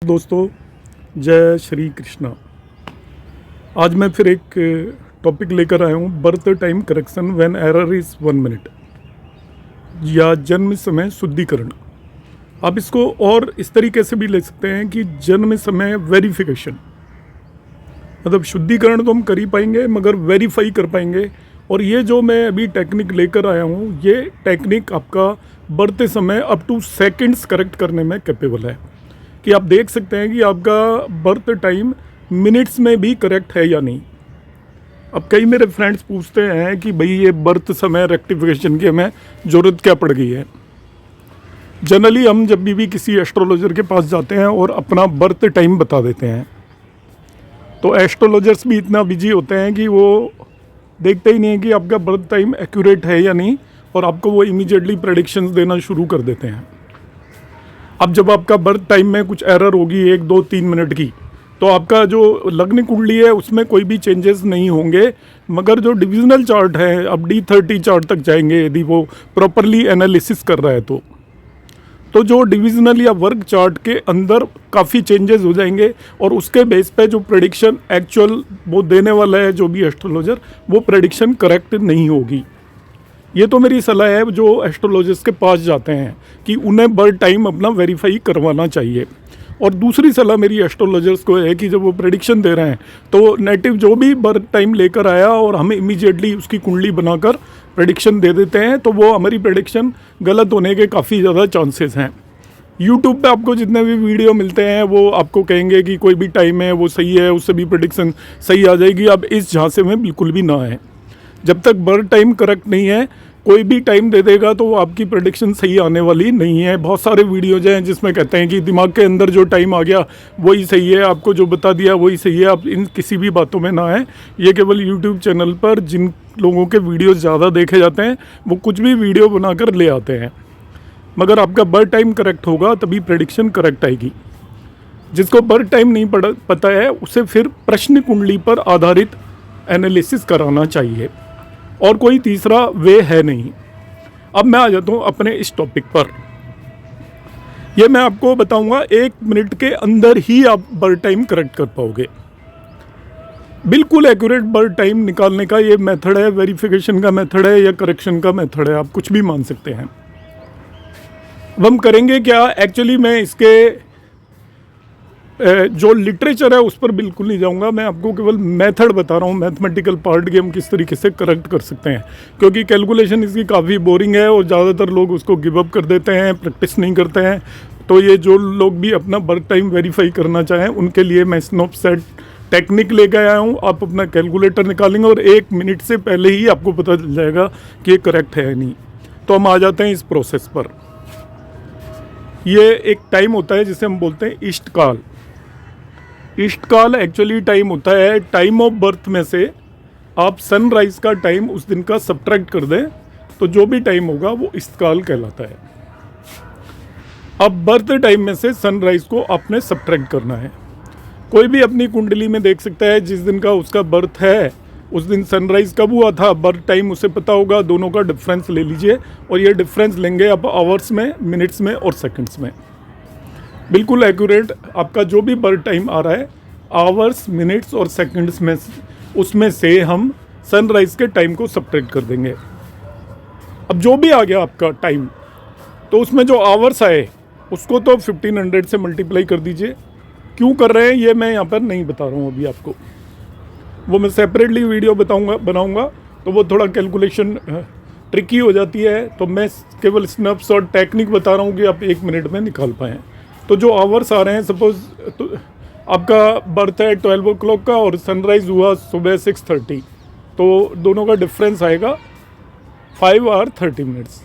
दोस्तों, जय श्री कृष्णा। आज मैं फिर एक टॉपिक लेकर आया हूँ, birth time correction when error is 1 minute, या जन्म समय शुद्धिकरण। आप इसको और इस तरीके से भी ले सकते हैं कि जन्म समय वेरिफिकेशन, मतलब शुद्धिकरण तो हम कर ही पाएंगे मगर वेरीफाई कर पाएंगे। और ये जो मैं अभी टेक्निक लेकर आया हूँ, ये टेक्निक आपका बर्थ समय अप टू सेकंड्स करेक्ट करने में कैपेबल है, कि आप देख सकते हैं कि आपका बर्थ टाइम मिनट्स में भी करेक्ट है या नहीं। अब कई मेरे फ्रेंड्स पूछते हैं कि भाई ये बर्थ समय रेक्टिफिकेशन की हमें ज़रूरत क्या पड़ गई है। जनरली हम जब भी किसी एस्ट्रोलॉजर के पास जाते हैं और अपना बर्थ टाइम बता देते हैं, तो एस्ट्रोलॉजर्स भी इतना बिजी होते हैं कि वो देखते ही नहीं है कि आपका बर्थ टाइम एक्यूरेट है या नहीं, और आपको वो इमीडिएटली प्रेडिक्शंस देना शुरू कर देते हैं। अब जब आपका बर्थ टाइम में कुछ एरर होगी 1, 2, 3 मिनट की, तो आपका जो लग्न कुंडली है उसमें कोई भी चेंजेस नहीं होंगे, मगर जो डिविजनल चार्ट है, अब D30 चार्ट तक जाएंगे यदि वो प्रॉपरली एनालिसिस कर रहा है तो जो डिविजनल या वर्ग चार्ट के अंदर काफ़ी चेंजेस हो जाएंगे, और उसके बेस पे जो प्रेडिक्शन एक्चुअल वो देने वाला है जो भी एस्ट्रोलॉजर, वो प्रेडिक्शन करेक्ट नहीं होगी। ये तो मेरी सलाह है जो एस्ट्रोलॉजर्स के पास जाते हैं कि उन्हें बर्थ टाइम अपना वेरीफाई करवाना चाहिए। और दूसरी सलाह मेरी एस्ट्रोलॉजर्स को है कि जब वो प्रेडिक्शन दे रहे हैं तो नेटिव जो भी बर्थ टाइम लेकर आया और हमें इमीडिएटली उसकी कुंडली बनाकर प्रेडिक्शन दे देते हैं, तो वो हमारी प्रेडिक्शन गलत होने के काफ़ी ज़्यादा चांसेस हैं। यूट्यूब पे आपको जितने भी वीडियो मिलते हैं वो आपको कहेंगे कि कोई भी टाइम है वो सही है, उससे भी प्रेडिक्शन सही आ जाएगी। अब इस झांसे में बिल्कुल भी ना है। जब तक बर्थ टाइम करेक्ट नहीं है, कोई भी टाइम दे देगा तो आपकी प्रेडिक्शन सही आने वाली नहीं है। बहुत सारे वीडियोज हैं जिसमें कहते हैं कि दिमाग के अंदर जो टाइम आ गया वही सही है, आपको जो बता दिया वही सही है। आप इन किसी भी बातों में ना आए। ये केवल यूट्यूब चैनल पर जिन लोगों के वीडियोज़ ज़्यादा देखे जाते हैं वो कुछ भी वीडियो बनाकर ले आते हैं, मगर आपका बर्थ टाइम करेक्ट होगा तभी प्रेडिक्शन करेक्ट आएगी। जिसको बर्थ टाइम नहीं पता है उसे फिर प्रश्न कुंडली पर आधारित एनालिसिस कराना चाहिए, और कोई तीसरा वे है नहीं। अब मैं आ जाता हूँ अपने इस टॉपिक पर। ये मैं आपको बताऊंगा 1 मिनट के अंदर ही आप बर्थ टाइम करेक्ट कर पाओगे। बिल्कुल एक्यूरेट बर्थ टाइम निकालने का ये मेथड है, वेरिफिकेशन का मेथड है या करेक्शन का मेथड है, आप कुछ भी मान सकते हैं। अब हम करेंगे क्या, एक्चुअली मैं इसके जो लिटरेचर है उस पर बिल्कुल नहीं जाऊंगा। मैं आपको केवल मेथड बता रहा हूँ, मैथमेटिकल पार्ट की हम किस तरीके से करेक्ट कर सकते हैं, क्योंकि कैलकुलेशन इसकी काफ़ी बोरिंग है और ज़्यादातर लोग उसको गिव अप कर देते हैं, प्रैक्टिस नहीं करते हैं। तो ये जो लोग भी अपना बर्थ टाइम वेरीफाई करना चाहें उनके लिए मैं स्नोपसेट टेक्निक लेकर आया हूँ। आप अपना कैलकुलेटर निकालेंगे और 1 मिनट से पहले ही आपको पता चल जाएगा कि ये करेक्ट है या नहीं। तो हम आ जाते हैं इस प्रोसेस पर। ये एक टाइम होता है जिसे हम बोलते हैं इष्ट काल। इष्ट काल एक्चुअली टाइम होता है टाइम ऑफ बर्थ में से आप सनराइज़ का टाइम उस दिन का सब्ट्रैक्ट कर दें तो जो भी टाइम होगा वो इष्ट काल कहलाता है। अब बर्थ टाइम में से सनराइज़ को आपने सब्ट्रैक्ट करना है। कोई भी अपनी कुंडली में देख सकता है जिस दिन का उसका बर्थ है उस दिन सनराइज़ कब हुआ था, बर्थ टाइम उसे पता होगा। दोनों का डिफरेंस ले लीजिए और ये डिफरेंस लेंगे आप आवर्स में, मिनट्स में और सेकंड्स में। बिल्कुल एक्यूरेट आपका जो भी बर्थ टाइम आ रहा है आवर्स, मिनट्स और सेकंड्स में, उसमें से हम सनराइज़ के टाइम को सब्ट्रैक्ट कर देंगे। अब जो भी आ गया आपका टाइम, तो उसमें जो आवर्स आए उसको तो 1500 से मल्टीप्लाई कर दीजिए। क्यों कर रहे हैं ये मैं यहाँ पर नहीं बता रहा हूँ अभी आपको, वो मैं सेपरेटली वीडियो बनाऊँगा तो वो थोड़ा कैलकुलेशन ट्रिकी हो जाती है। तो मैं केवल स्नैपशॉट टेक्निक बता रहा हूँ कि आप 1 मिनट में निकाल पाएँ। तो जो आवर्स आ रहे हैं, सपोज तो आपका बर्थ है 12 o'clock का और सनराइज़ हुआ सुबह 6:30, तो दोनों का डिफरेंस आएगा 5 hours 30 minutes।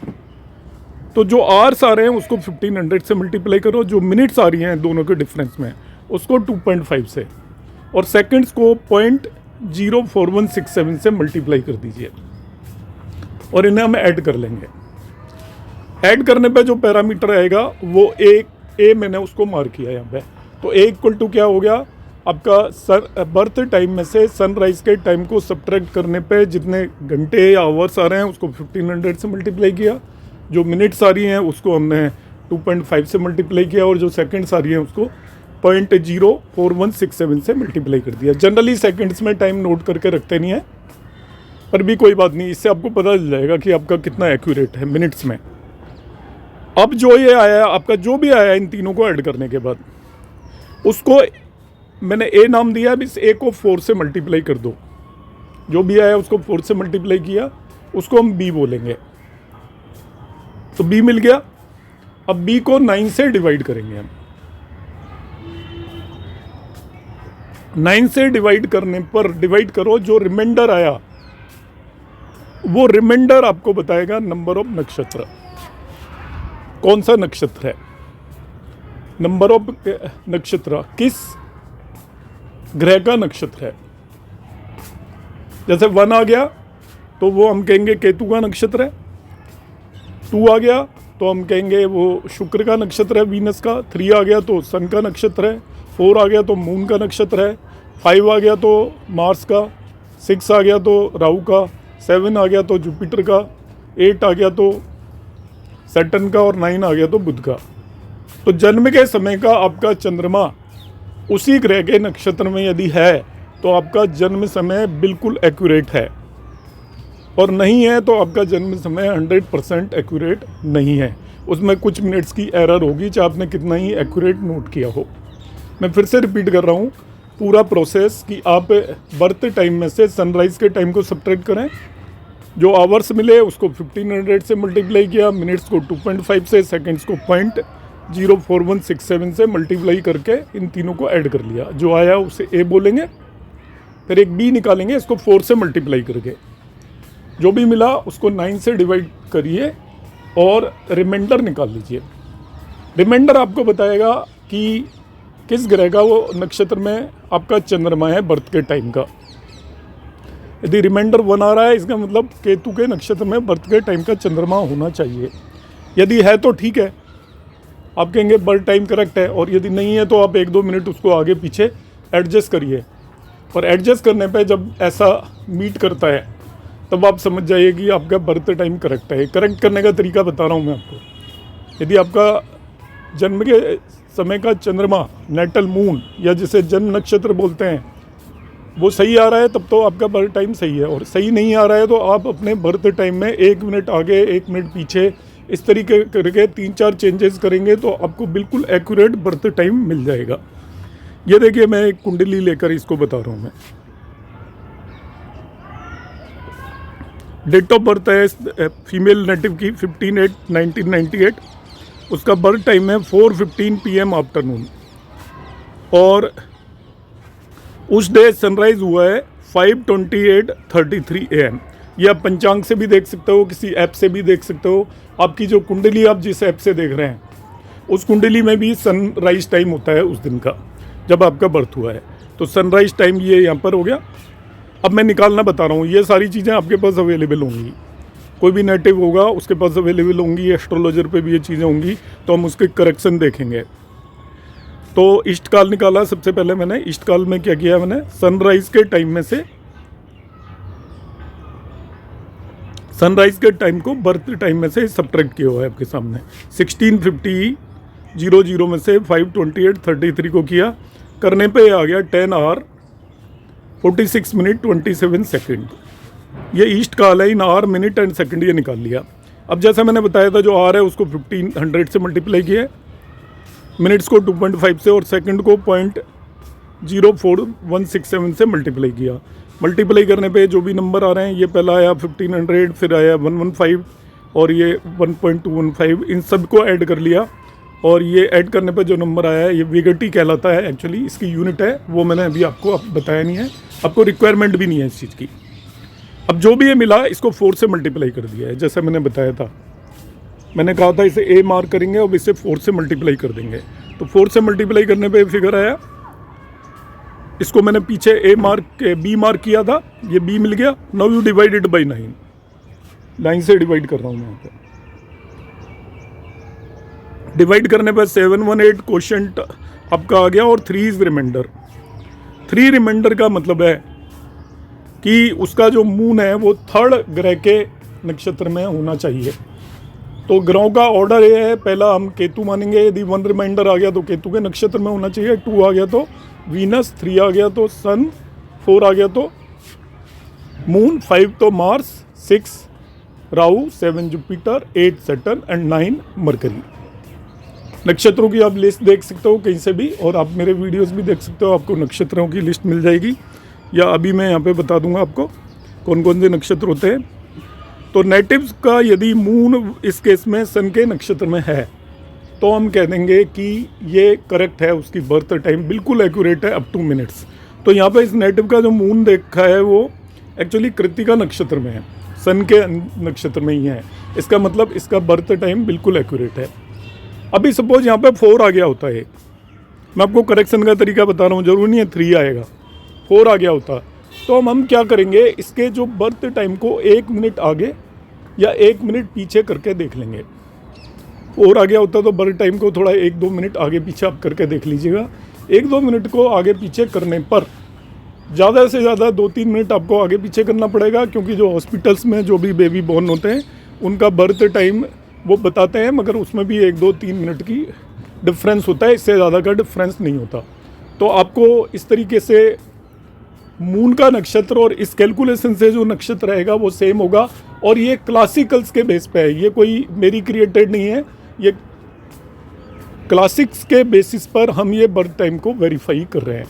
तो जो आवर्स आ रहे हैं उसको 1500 से मल्टीप्लाई करो, जो मिनट्स आ रही हैं दोनों के डिफरेंस में उसको 2.5 से, और सेकंड्स को 0.04167 से मल्टीप्लाई कर दीजिए और इन्हें हम ऐड कर लेंगे। ऐड करने पे जो पैरामीटर आएगा वो ए मैंने उसको मार्क किया यहाँ पे। तो ए इक्वल टू क्या हो गया, आपका बर्थ टाइम में से सनराइज़ के टाइम को सब्ट्रैक्ट करने पे जितने घंटे या आवर्स आ रहे हैं उसको 1500 से मल्टीप्लाई किया, जो मिनट्स आ रही हैं उसको हमने 2.5 से मल्टीप्लाई किया, और जो सेकंड्स आ रही हैं उसको 0.04167 से मल्टीप्लाई कर दिया। जनरली सेकंड्स में टाइम नोट करके रखते नहीं है, पर भी कोई बात नहीं, इससे आपको पता चल जाएगा कि आपका कितना एक्यूरेट है मिनट्स में। अब जो ये आया आपका, जो भी आया इन तीनों को ऐड करने के बाद, उसको मैंने ए नाम दिया। अब इस ए को 4 से मल्टीप्लाई कर दो। जो भी आया उसको 4 से मल्टीप्लाई किया, उसको हम बी बोलेंगे। तो बी मिल गया। अब बी को 9 से डिवाइड करेंगे हम। 9 से डिवाइड करने पर, डिवाइड करो, जो रिमाइंडर आया वो रिमाइंडर आपको बताएगा नंबर ऑफ नक्षत्र। कौन सा नक्षत्र है, नंबर ऑफ नक्षत्र, किस ग्रह का नक्षत्र है। जैसे 1 आ गया तो वो हम कहेंगे केतु का नक्षत्र है। 2 आ गया तो हम कहेंगे वो शुक्र का नक्षत्र है, वीनस का। 3 आ गया तो सन का नक्षत्र है। 4 आ गया तो मून का नक्षत्र है। 5 आ गया तो मार्स का। 6 आ गया तो राहु का। 7 आ गया तो जुपिटर का। 8 आ गया तो सैटर्न का। और 9 आ गया तो बुध का। तो जन्म के समय का आपका चंद्रमा उसी ग्रह के नक्षत्र में यदि है तो आपका जन्म समय बिल्कुल एक्यूरेट है, और नहीं है तो आपका जन्म समय 100% एक्यूरेट नहीं है। उसमें कुछ मिनट्स की एरर होगी, चाहे आपने कितना ही एक्यूरेट नोट किया हो। मैं फिर से रिपीट कर रहा हूँ पूरा प्रोसेस, कि आप बर्थ टाइम में से सनराइज़ के टाइम को सब्ट्रैक्ट करें, जो आवर्स मिले उसको 1500 से मल्टीप्लाई किया, मिनट्स को 2.5 से, सेकंड्स को 0.04167 से मल्टीप्लाई करके इन तीनों को ऐड कर लिया। जो आया उसे ए बोलेंगे, फिर एक बी निकालेंगे, इसको 4 से मल्टीप्लाई करके जो भी मिला उसको 9 से डिवाइड करिए और रिमाइंडर निकाल लीजिए। रिमाइंडर आपको बताएगा कि किस ग्रह का वो नक्षत्र में आपका चंद्रमा है बर्थ के टाइम का। यदि रिमाइंडर 1 आ रहा है, इसका मतलब केतु के नक्षत्र में बर्थ के टाइम का चंद्रमा होना चाहिए। यदि है तो ठीक है, आप कहेंगे बर्थ टाइम करेक्ट है, और यदि नहीं है तो आप 1-2 मिनट उसको आगे पीछे एडजस्ट करिए। और एडजस्ट करने पे जब ऐसा मीट करता है तब आप समझ जाइए कि आपका बर्थ टाइम करेक्ट है। करेक्ट करने का तरीका बता रहा हूँ मैं आपको। यदि आपका जन्म के समय का चंद्रमा, नेटल मून, या जिसे जन्म नक्षत्र बोलते हैं, वो सही आ रहा है तब तो आपका बर्थ टाइम सही है। और सही नहीं आ रहा है तो आप अपने बर्थ टाइम में 1 मिनट आगे 1 मिनट पीछे इस तरीके करके 3-4 चेंजेस करेंगे तो आपको बिल्कुल एक्यूरेट बर्थ टाइम मिल जाएगा। ये देखिए, मैं एक कुंडली लेकर इसको बता रहा हूँ। मैं डेट ऑफ बर्थ है फीमेल नेटिव की 15/8/1998। उसका बर्थ टाइम है 4:15 PM आफ्टरनून, और उस डे सनराइज हुआ है 5:28:33 AM। ये आप पंचांग से भी देख सकते हो, किसी ऐप से भी देख सकते हो। आपकी जो कुंडली आप जिस ऐप से देख रहे हैं उस कुंडली में भी सनराइज टाइम होता है उस दिन का जब आपका बर्थ हुआ है। तो सनराइज टाइम ये यहाँ पर हो गया। अब मैं निकालना बता रहा हूँ। ये सारी चीज़ें आपके पास अवेलेबल होंगी, कोई भी नेटिव होगा उसके पास अवेलेबल होंगी, एस्ट्रोलॉजर पे भी ये चीज़ें होंगी, तो हम उसके करेक्शन देखेंगे। तो ईस्ट काल निकाला सबसे पहले मैंने। ईस्ट काल में क्या किया मैंने, सनराइज के टाइम में से, सनराइज के टाइम को बर्थ टाइम में से सब्ट्रैक्ट किया हुआ है आपके सामने। 16:50 में से 5:28:33 को किया, करने पे आ गया 10 आवर 46 मिनट 27 सेकेंड। ये ईस्ट काल है, in our minute and second ये निकाल लिया। अब जैसा मैंने बताया था, जो आवर है उसको 1500 से मल्टीप्लाई किया, मिनट्स को 2.5 से और सेकंड को 0.04167 से मल्टीप्लाई किया। मल्टीप्लाई करने पे जो भी नंबर आ रहे हैं, ये पहला आया 1500, फिर आया 115 और ये 1.215, इन सब को ऐड कर लिया। और ये ऐड करने पे जो नंबर आया है ये विगटी कहलाता है। एक्चुअली इसकी यूनिट है, वो मैंने अभी आपको बताया नहीं है, आपको रिक्वायरमेंट भी नहीं है इस चीज़ की। अब जो भी ये मिला इसको 4 से मल्टीप्लाई कर दिया है, जैसा मैंने बताया था। मैंने कहा था इसे ए मार्क करेंगे और इसे 4 से मल्टीप्लाई कर देंगे। तो 4 से मल्टीप्लाई करने पे फिगर आया, इसको मैंने पीछे ए मार्क बी मार्क किया था, ये बी मिल गया। Now you divide it by 9, 9 से डिवाइड कर रहा हूँ मैं यहाँ पे। डिवाइड करने पर 718 क्वोशंट आपका आ गया, और 3 इज रिमाइंडर। 3 रिमाइंडर का मतलब है कि उसका जो मून है वो 3rd ग्रह के नक्षत्र में होना चाहिए। तो ग्रहों का ऑर्डर ये है, पहला हम केतु मानेंगे, यदि 1 रिमाइंडर आ गया तो केतु के नक्षत्र में होना चाहिए, 2 आ गया तो वीनस, 3 आ गया तो सन, 4 आ गया तो मून, 5 तो Mars, 6 Rahu, 7 Jupiter, 8 Saturn and 9 mercury. नक्षत्रों की आप लिस्ट देख सकते हो कहीं से भी, और आप मेरे वीडियोस भी देख सकते हो, आपको नक्षत्रों की लिस्ट मिल जाएगी, या अभी मैं यहाँ पे बता दूंगा आपको कौन कौन से नक्षत्र होते हैं। तो नेटिव्स का यदि मून इस केस में सन के नक्षत्र में है तो हम कह देंगे कि ये करेक्ट है, उसकी बर्थ टाइम बिल्कुल एक्यूरेट है अप टू मिनट्स। तो यहाँ पे इस नेटिव का जो मून देखा है वो एक्चुअली कृत्तिका नक्षत्र में है, सन के नक्षत्र में ही है, इसका मतलब इसका बर्थ टाइम बिल्कुल एक्यूरेट है। अभी सपोज यहाँ पे 4 आ गया होता है, मैं आपको करेक्शन का तरीका बता रहा हूँ, जरूरी नहीं है 3 आएगा, 4 आ गया होता, तो हम क्या करेंगे, इसके जो बर्थ टाइम को 1 मिनट आगे या 1 मिनट पीछे करके देख लेंगे। 4 आ गया होता तो बर्थ टाइम को थोड़ा 1-2 मिनट आगे पीछे आप करके देख लीजिएगा। 1-2 मिनट को आगे पीछे करने पर ज़्यादा से ज़्यादा 2-3 मिनट आपको आगे पीछे करना पड़ेगा, क्योंकि जो हॉस्पिटल्स में जो भी बेबी बॉर्न होते हैं उनका बर्थ टाइम वो बताते हैं, मगर उसमें भी 1-2-3 मिनट की डिफरेंस होता है, इससे ज़्यादा का डिफरेंस नहीं होता। तो आपको इस तरीके से मून का नक्षत्र और इस कैलकुलेशन से जो नक्षत्र रहेगा वो सेम होगा, और ये क्लासिकल्स के बेस पे है, ये कोई मेरी क्रिएटेड नहीं है, ये क्लासिक्स के बेसिस पर हम ये बर्थ टाइम को वेरीफाई कर रहे हैं।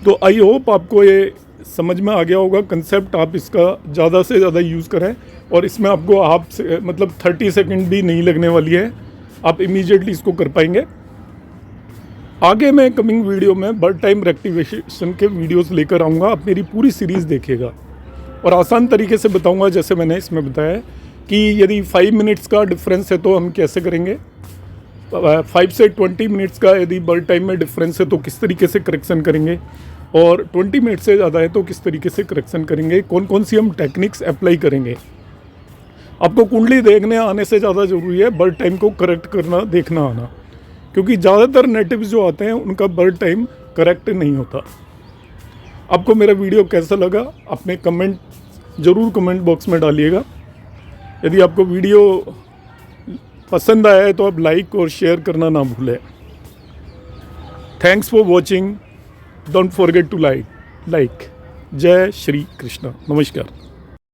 तो आई होप आपको ये समझ में आ गया होगा कंसेप्ट, आप इसका ज़्यादा से ज़्यादा यूज़ करें, और इसमें आपको मतलब 30 सेकंड भी नहीं लगने वाली है, आप इमीडिएटली इसको कर पाएंगे। आगे मैं कमिंग वीडियो में बर्थ टाइम रेक्टिफिकेशन के वीडियोस लेकर आऊँगा, आप मेरी पूरी सीरीज़ देखिएगा, और आसान तरीके से बताऊँगा, जैसे मैंने इसमें बताया है कि यदि 5 मिनट्स का डिफरेंस है तो हम कैसे करेंगे, 5 से 20 मिनट्स का यदि बर्थ टाइम में डिफरेंस है तो किस तरीके से करेक्शन करेंगे, और 20 मिनट से ज़्यादा है तो किस तरीके से करेक्शन करेंगे, कौन कौन सी हम टेक्निक्स अप्लाई करेंगे। आपको कुंडली देखने आने से ज़्यादा ज़रूरी है बर्थ टाइम को करेक्ट करना, देखना आना, क्योंकि ज़्यादातर नेटिव्स जो आते हैं उनका बर्थ टाइम करेक्ट नहीं होता। आपको मेरा वीडियो कैसा लगा अपने कमेंट ज़रूर कमेंट बॉक्स में डालिएगा। यदि आपको वीडियो पसंद आया है तो आप लाइक और शेयर करना ना भूलें। Thanks for watching, don't forget to like. जय श्री कृष्ण, नमस्कार।